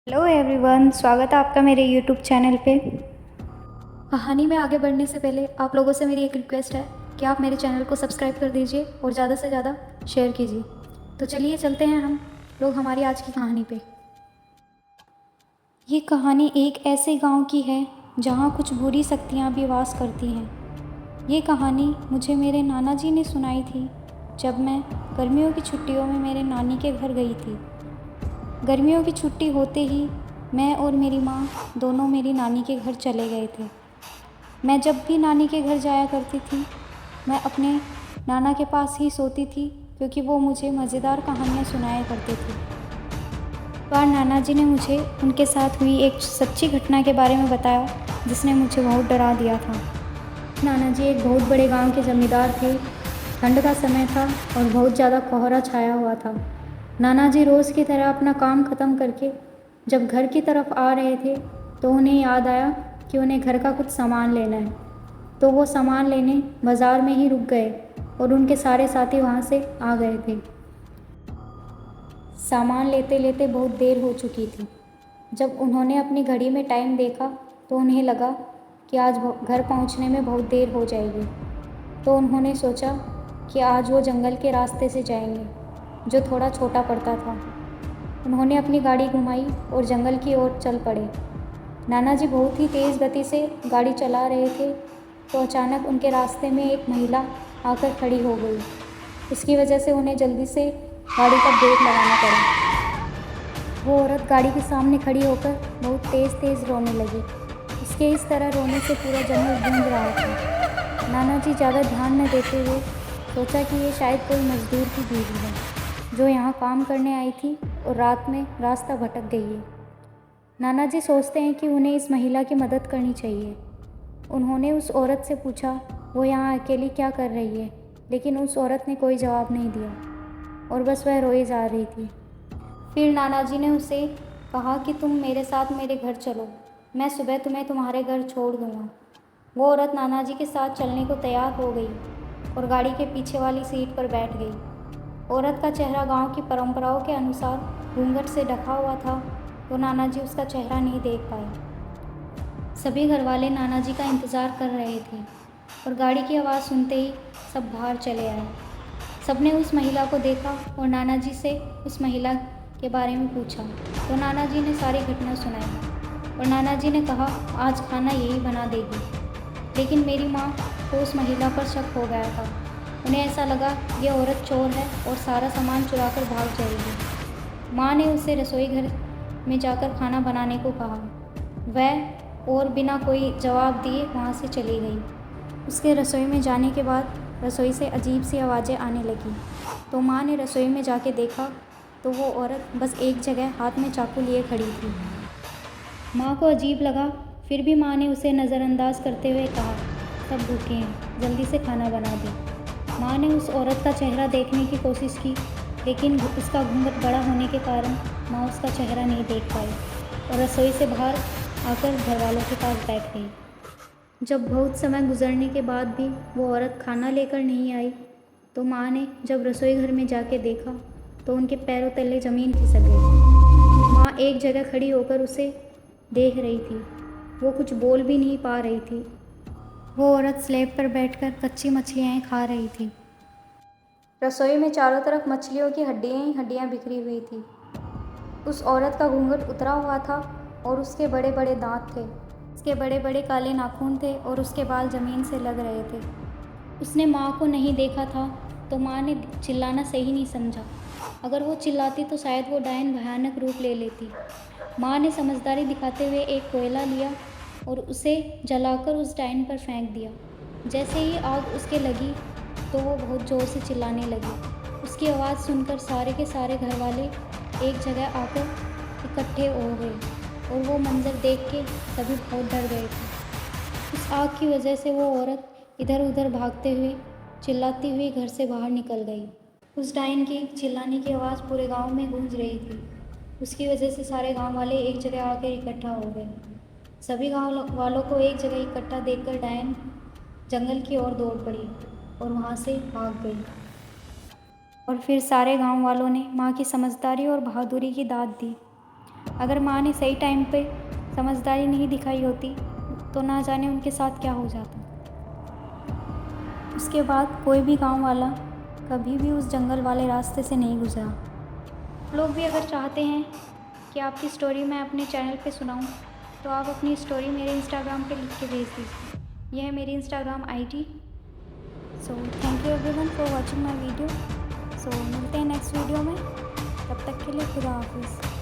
Hello everyone, स्वागत है आपका मेरे यूट्यूब चैनल पे। कहानी में आगे बढ़ने से पहले आप लोगों से मेरी एक रिक्वेस्ट है कि आप मेरे चैनल को सब्सक्राइब कर दीजिए और ज़्यादा से ज़्यादा शेयर कीजिए। तो चलिए चलते हैं हम लोग हमारी आज की कहानी पे। ये कहानी एक ऐसे गांव की है जहां कुछ बुरी शक्तियां भी वास करती हैं। ये कहानी मुझे मेरे नाना जी ने सुनाई थी जब मैं गर्मियों की छुट्टियों में मेरे नानी के घर गई थी। गर्मियों की छुट्टी होते ही मैं और मेरी माँ दोनों मेरी नानी के घर चले गए थे। मैं जब भी नानी के घर जाया करती थी, मैं अपने नाना के पास ही सोती थी क्योंकि वो मुझे मज़ेदार कहानियाँ सुनाया करते थे। एक बार नाना जी ने मुझे उनके साथ हुई एक सच्ची घटना के बारे में बताया जिसने मुझे बहुत डरा दिया था। नाना जी एक बहुत बड़े गांव के ज़मींदार थे। ठंड का समय था और बहुत ज़्यादा कोहरा छाया हुआ था। नाना जी रोज़ की तरह अपना काम ख़त्म करके जब घर की तरफ आ रहे थे तो उन्हें याद आया कि उन्हें घर का कुछ सामान लेना है। तो वो सामान लेने बाज़ार में ही रुक गए और उनके सारे साथी वहाँ से आ गए थे। सामान लेते लेते बहुत देर हो चुकी थी। जब उन्होंने अपनी घड़ी में टाइम देखा तो उन्हें लगा कि आज घर पहुँचने में बहुत देर हो जाएगी। तो उन्होंने सोचा कि आज वो जंगल के रास्ते से जाएंगे जो थोड़ा छोटा पड़ता था। उन्होंने अपनी गाड़ी घुमाई और जंगल की ओर चल पड़े। नाना जी बहुत ही तेज़ गति से गाड़ी चला रहे थे तो अचानक उनके रास्ते में एक महिला आकर खड़ी हो गई। इसकी वजह से उन्हें जल्दी से गाड़ी का ब्रेक लगाना पड़ा। वो औरत गाड़ी के सामने खड़ी होकर बहुत तेज़ तेज़ रोने लगी। उसके इस तरह रोने से पूरा जंगल गूंज रहा था। नाना जी ज़्यादा ध्यान न देते हुए सोचा कि ये शायद कोई मज़दूर की बीवी है जो यहाँ काम करने आई थी और रात में रास्ता भटक गई है। नाना जी सोचते हैं कि उन्हें इस महिला की मदद करनी चाहिए। उन्होंने उस औरत से पूछा वो यहाँ अकेली क्या कर रही है, लेकिन उस औरत ने कोई जवाब नहीं दिया और बस वह रोई जा रही थी। फिर नाना जी ने उसे कहा कि तुम मेरे साथ मेरे घर चलो, मैं सुबह तुम्हें तुम्हारे घर छोड़ दूँगा। वो औरत नाना जी के साथ चलने को तैयार हो गई और गाड़ी के पीछे वाली सीट पर बैठ गई। औरत का चेहरा गांव की परंपराओं के अनुसार घूंघट से ढका हुआ था तो नाना जी उसका चेहरा नहीं देख पाए। सभी घरवाले नाना जी का इंतज़ार कर रहे थे और गाड़ी की आवाज़ सुनते ही सब बाहर चले आए। सबने उस महिला को देखा और नाना जी से उस महिला के बारे में पूछा तो नाना जी ने सारी घटना सुनाई और नाना जी ने कहा आज खाना यही बना देगी। लेकिन मेरी माँ को उस महिला पर शक हो गया था। उन्हें ऐसा लगा ये औरत चोर है और सारा सामान चुरा कर भाग जाएगी। माँ ने उसे रसोई घर में जाकर खाना बनाने को कहा। वह और बिना कोई जवाब दिए वहाँ से चली गई। उसके रसोई में जाने के बाद रसोई से अजीब सी आवाज़ें आने लगी। तो माँ ने रसोई में जाके देखा तो वो औरत बस एक जगह हाथ में चाकू लिए खड़ी थी। माँ को अजीब लगा, फिर भी माँ ने उसे नज़रअंदाज करते हुए कहा सब भूखे हैं, जल्दी से खाना बना दे। माँ ने उस औरत का चेहरा देखने की कोशिश की लेकिन उसका घूंघट बड़ा होने के कारण माँ उसका चेहरा नहीं देख पाई और रसोई से बाहर आकर घरवालों के पास बैठ गई। जब बहुत समय गुजरने के बाद भी वो औरत खाना लेकर नहीं आई तो माँ ने जब रसोई घर में जाके देखा तो उनके पैरों तले ज़मीन खिसक गई। माँ एक जगह खड़ी होकर उसे देख रही थी। वो कुछ बोल भी नहीं पा रही थी। वो औरत स्लैब पर बैठकर कच्ची मछलियाँ खा रही थी। रसोई में चारों तरफ मछलियों की हड्डियाँ ही हड्डियाँ बिखरी हुई थी। उस औरत का घूंघट उतरा हुआ था और उसके बड़े बड़े दांत थे। उसके बड़े बड़े काले नाखून थे और उसके बाल ज़मीन से लग रहे थे। उसने माँ को नहीं देखा था तो माँ ने चिल्लाना सही नहीं समझा। अगर वो चिल्लाती तो शायद वो डायन भयानक रूप ले लेती। माँ ने समझदारी दिखाते हुए एक कोयला लिया और उसे जलाकर उस डायन पर फेंक दिया। जैसे ही आग उसके लगी तो वो बहुत ज़ोर से चिल्लाने लगी। उसकी आवाज़ सुनकर सारे के सारे घर वाले एक जगह आकर इकट्ठे हो गए और वो मंज़र देख के सभी बहुत डर गए थे। उस आग की वजह से वो औरत इधर उधर भागते हुए चिल्लाती हुई घर से बाहर निकल गई। उस डायन की चिल्लाने की आवाज़ पूरे गांव में गूंज रही थी। उसकी वजह से सारे गांव वाले एक जगह आकर इकट्ठा हो गए। सभी गांव वालों को एक जगह इकट्ठा देखकर डायन जंगल की ओर दौड़ पड़ी और वहाँ से भाग गई। और फिर सारे गांव वालों ने माँ की समझदारी और बहादुरी की दाद दी। अगर माँ ने सही टाइम पे समझदारी नहीं दिखाई होती तो ना जाने उनके साथ क्या हो जाता। उसके बाद कोई भी गांव वाला कभी भी उस जंगल वाले रास्ते से नहीं गुजरा। लोग भी अगर चाहते हैं कि आपकी स्टोरी मैं अपने चैनल पे सुनाऊं तो आप अपनी स्टोरी मेरे इंस्टाग्राम पे लिख के भेज दीजिए। यह है मेरी Instagram ID. So thank you everyone for watching my video. So मिलते हैं नेक्स्ट वीडियो में, तब तक के लिए खुदा हाफिज़।